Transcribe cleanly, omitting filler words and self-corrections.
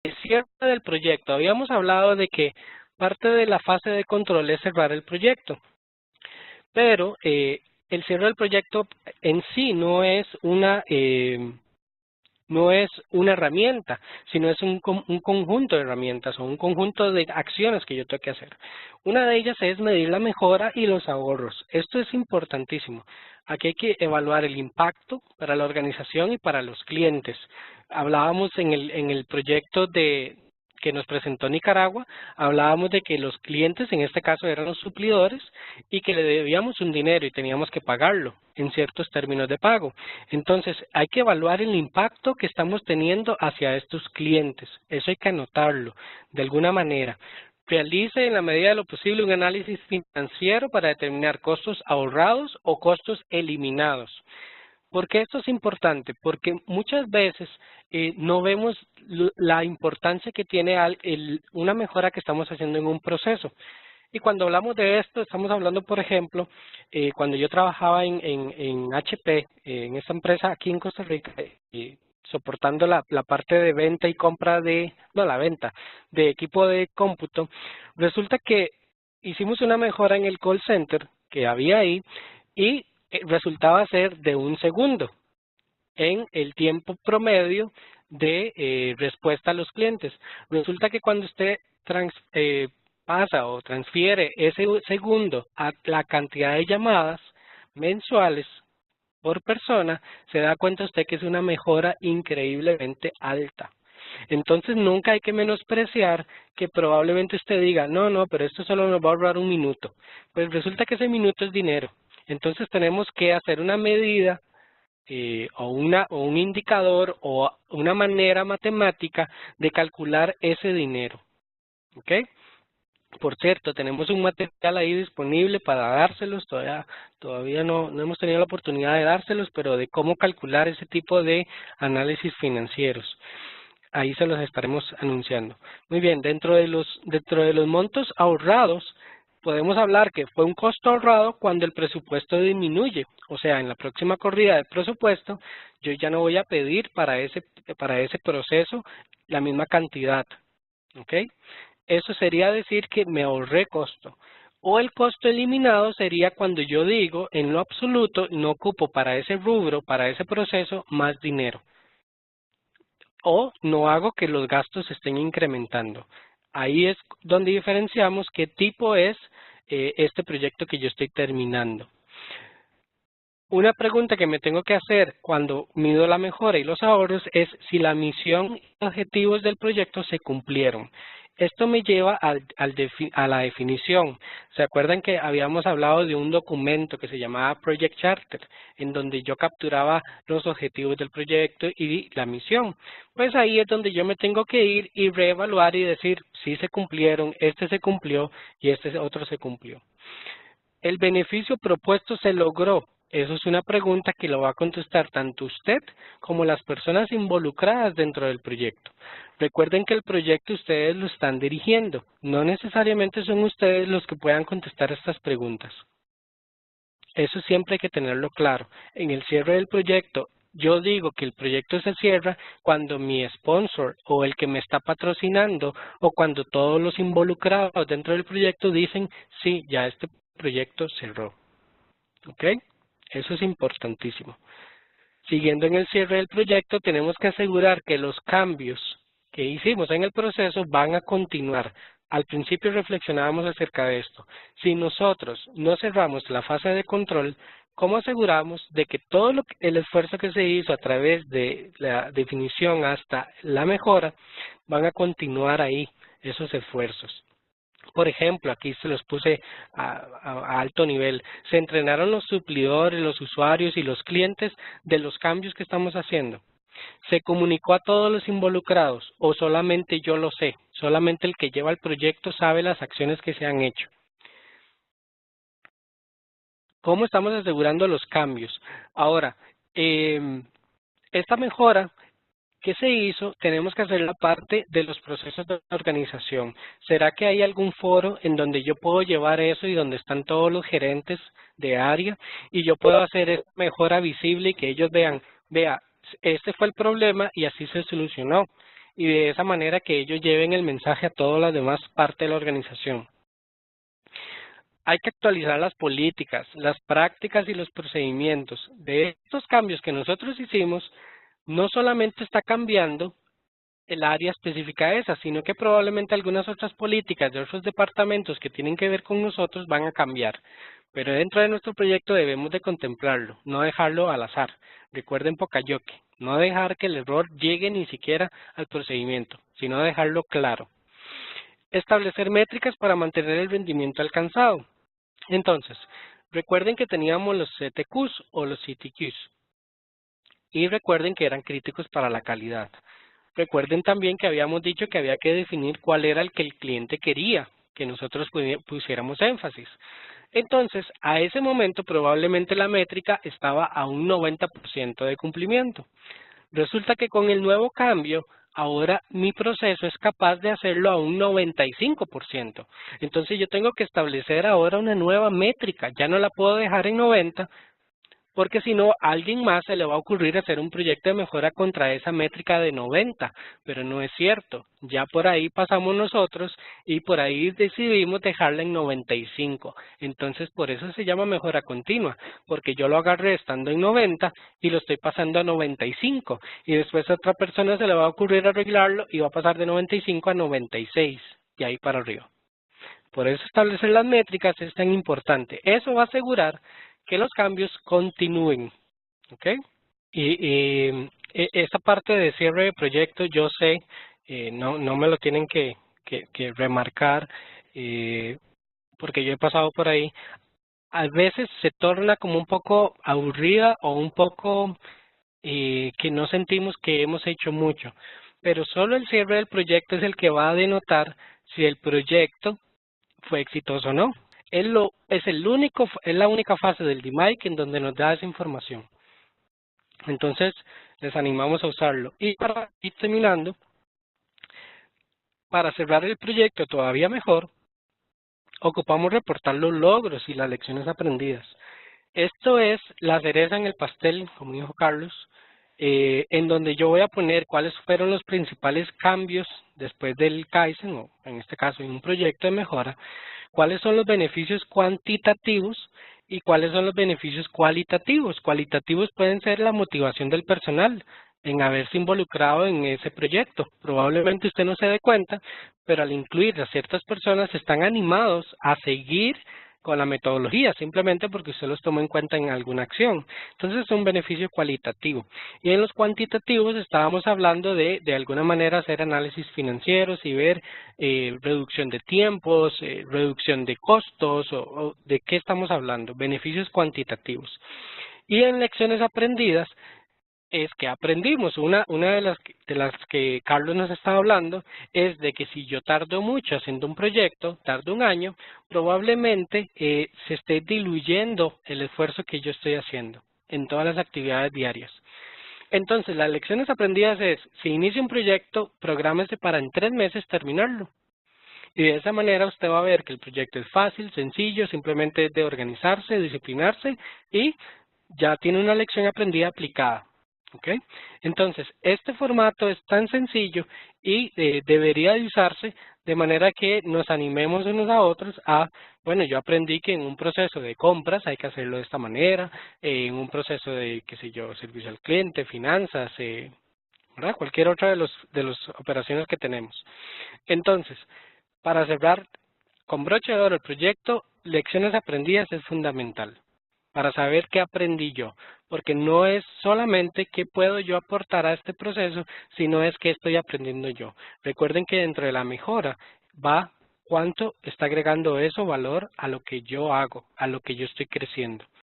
el cierre del proyecto. Habíamos hablado de que parte de la fase de control es cerrar el proyecto, pero el cierre del proyecto en sí no es una herramienta, sino es un conjunto de herramientas o un conjunto de acciones que yo tengo que hacer. Una de ellas es medir la mejora y los ahorros. Esto es importantísimo. Aquí hay que evaluar el impacto para la organización y para los clientes. Hablábamos en el proyecto que nos presentó Nicaragua, hablábamos de que los clientes, en este caso eran los suplidores, y que le debíamos un dinero y teníamos que pagarlo en ciertos términos de pago. Entonces, hay que evaluar el impacto que estamos teniendo hacia estos clientes. Eso hay que anotarlo de alguna manera. Realice en la medida de lo posible un análisis financiero para determinar costos ahorrados o costos eliminados. ¿Por qué esto es importante? Porque muchas veces no vemos la importancia que tiene una mejora que estamos haciendo en un proceso. Y cuando hablamos de esto, estamos hablando, por ejemplo, cuando yo trabajaba en HP, en esta empresa aquí en Costa Rica, soportando la parte de venta y compra la venta de equipo de cómputo, resulta que hicimos una mejora en el call center que había ahí y resultaba ser de 1 segundo en el tiempo promedio de respuesta a los clientes. Resulta que cuando usted pasa o transfiere ese segundo a la cantidad de llamadas mensuales por persona, se da cuenta usted que es una mejora increíblemente alta. Entonces nunca hay que menospreciar que probablemente usted diga, no, pero esto solo nos va a ahorrar 1 minuto. Pues resulta que ese minuto es dinero. Entonces tenemos que hacer una medida o un indicador o una manera matemática de calcular ese dinero. ¿Ok? Por cierto, tenemos un material ahí disponible para dárselos, todavía no hemos tenido la oportunidad de dárselos, pero de cómo calcular ese tipo de análisis financieros. Ahí se los estaremos anunciando. Muy bien, dentro de los montos ahorrados, podemos hablar que fue un costo ahorrado cuando el presupuesto disminuye. O sea, en la próxima corrida del presupuesto, yo ya no voy a pedir para ese proceso la misma cantidad. ¿Ok? Eso sería decir que me ahorré costo. O el costo eliminado sería cuando yo digo, en lo absoluto, no ocupo para ese rubro, para ese proceso, más dinero. O no hago que los gastos estén incrementando. Ahí es donde diferenciamos qué tipo es este proyecto que yo estoy terminando. Una pregunta que me tengo que hacer cuando mido la mejora y los ahorros es si la misión y objetivos del proyecto se cumplieron. Esto me lleva a la definición. ¿Se acuerdan que habíamos hablado de un documento que se llamaba Project Charter, en donde yo capturaba los objetivos del proyecto y la misión? Pues ahí es donde yo me tengo que ir y reevaluar y decir si se cumplieron, este se cumplió y este otro se cumplió. ¿El beneficio propuesto se logró? Eso es una pregunta que lo va a contestar tanto usted como las personas involucradas dentro del proyecto. Recuerden que el proyecto ustedes lo están dirigiendo. No necesariamente son ustedes los que puedan contestar estas preguntas. Eso siempre hay que tenerlo claro. En el cierre del proyecto, yo digo que el proyecto se cierra cuando mi sponsor o el que me está patrocinando o cuando todos los involucrados dentro del proyecto dicen, sí, ya este proyecto cerró. ¿Ok? Eso es importantísimo. Siguiendo en el cierre del proyecto, tenemos que asegurar que los cambios que hicimos en el proceso van a continuar. Al principio reflexionábamos acerca de esto. Si nosotros no cerramos la fase de control, ¿cómo aseguramos de que todo el esfuerzo que se hizo a través de la definición hasta la mejora van a continuar ahí esos esfuerzos? Por ejemplo, aquí se los puse a alto nivel. Se entrenaron los suplidores, los usuarios y los clientes de los cambios que estamos haciendo. ¿Se comunicó a todos los involucrados o solamente yo lo sé? Solamente el que lleva el proyecto sabe las acciones que se han hecho. ¿Cómo estamos asegurando los cambios? Ahora, esta mejora ¿qué se hizo? Tenemos que hacer la parte de los procesos de organización. ¿Será que hay algún foro en donde yo puedo llevar eso y donde están todos los gerentes de área y yo puedo hacer esta mejora visible y que ellos vean, vea, este fue el problema y así se solucionó? y de esa manera que ellos lleven el mensaje a todas las demás partes de la organización. Hay que actualizar las políticas, las prácticas y los procedimientos. De estos cambios que nosotros hicimos, no solamente está cambiando el área específica esa, sino que probablemente algunas otras políticas de otros departamentos que tienen que ver con nosotros van a cambiar. Pero dentro de nuestro proyecto debemos de contemplarlo, no dejarlo al azar. Recuerden Pocayoke, no dejar que el error llegue ni siquiera al procedimiento, sino dejarlo claro. Establecer métricas para mantener el rendimiento alcanzado. Entonces, recuerden que teníamos los CTQs o los CTQs y recuerden que eran críticos para la calidad. Recuerden también que habíamos dicho que había que definir cuál era el que el cliente quería que nosotros pusiéramos énfasis. Entonces, a ese momento probablemente la métrica estaba a un 90% de cumplimiento. Resulta que con el nuevo cambio, ahora mi proceso es capaz de hacerlo a un 95%. Entonces yo tengo que establecer ahora una nueva métrica. Ya no la puedo dejar en 90, porque si no, a alguien más se le va a ocurrir hacer un proyecto de mejora contra esa métrica de 90, pero no es cierto. Ya por ahí pasamos nosotros y por ahí decidimos dejarla en 95. Entonces, por eso se llama mejora continua, porque yo lo agarré estando en 90 y lo estoy pasando a 95. Y después a otra persona se le va a ocurrir arreglarlo y va a pasar de 95 a 96 y ahí para arriba. Por eso establecer las métricas es tan importante. Eso va a asegurar que los cambios continúen, ¿ok? Esta parte de cierre de proyecto, yo sé, no me lo tienen que remarcar, porque yo he pasado por ahí. A veces se torna como un poco aburrida o un poco que no sentimos que hemos hecho mucho, pero solo el cierre del proyecto es el que va a denotar si el proyecto fue exitoso o no. Es la única fase del DMAIC en donde nos da esa información. Entonces, les animamos a usarlo. Y para ir terminando, para cerrar el proyecto todavía mejor, ocupamos reportar los logros y las lecciones aprendidas. Esto es la cereza en el pastel, como dijo Carlos, en donde yo voy a poner cuáles fueron los principales cambios después del Kaizen, o en este caso en un proyecto de mejora, cuáles son los beneficios cuantitativos y cuáles son los beneficios cualitativos. Cualitativos pueden ser la motivación del personal en haberse involucrado en ese proyecto. Probablemente usted no se dé cuenta, pero al incluir a ciertas personas están animados a seguir con la metodología, simplemente porque usted los tomó en cuenta en alguna acción. Entonces es un beneficio cualitativo. Y en los cuantitativos estábamos hablando de alguna manera hacer análisis financieros y ver reducción de tiempos, reducción de costos, o de qué estamos hablando, beneficios cuantitativos. Y en lecciones aprendidas, es que aprendimos. Una de las que Carlos nos estaba hablando es de que si yo tardo mucho haciendo un proyecto, tardo un año, probablemente se esté diluyendo el esfuerzo que yo estoy haciendo en todas las actividades diarias. Entonces, las lecciones aprendidas es, si inicia un proyecto, prográmese para en 3 meses terminarlo. Y de esa manera usted va a ver que el proyecto es fácil, sencillo, simplemente es de organizarse, disciplinarse y ya tiene una lección aprendida aplicada. ¿Ok? Entonces, este formato es tan sencillo y debería de usarse de manera que nos animemos unos a otros a, bueno, yo aprendí que en un proceso de compras hay que hacerlo de esta manera, en un proceso de, qué sé yo, servicio al cliente, finanzas, ¿verdad? Cualquier otra de las operaciones que tenemos. Entonces, para cerrar con broche de oro el proyecto, lecciones aprendidas es fundamental para saber qué aprendí yo, porque no es solamente qué puedo yo aportar a este proceso, sino es qué estoy aprendiendo yo. Recuerden que dentro de la mejora va cuánto está agregando eso valor a lo que yo hago, a lo que yo estoy creciendo.